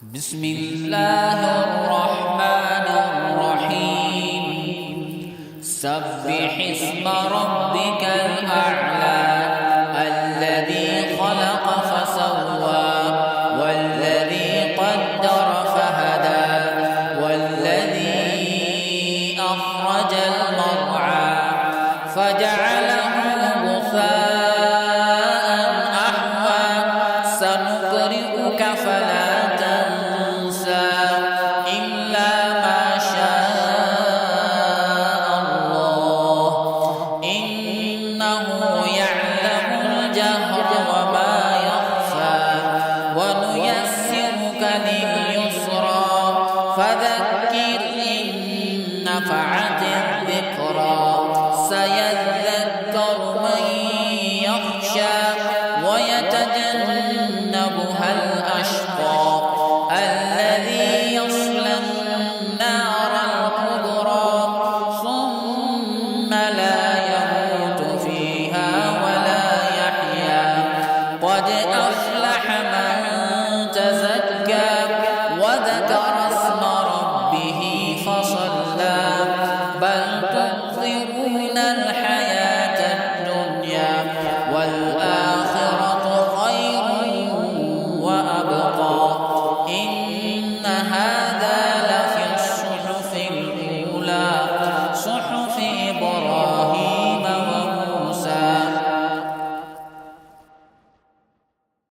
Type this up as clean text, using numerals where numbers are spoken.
بسم الله الرحمن الرحيم سبح اسم ربك الأعلى الذي خلق فسوى والذي قدر فهدى والذي أخرج المرعى فجعله غثاء أحوى سنقرئك فلا تنسى إلا ما شاء الله إنه يعلم الجهر وما يخفى ونيسرك لليسرى فذكر إن نفعت الذكرى سيذكر من يخشى ويتجنبها الأشقى الذي يصلى النار الكبرى ثم لا يموت فيها ولا يحيا قد أفلح من تزكى وذكر اسم ربه فصلى بل تؤثرون الحياة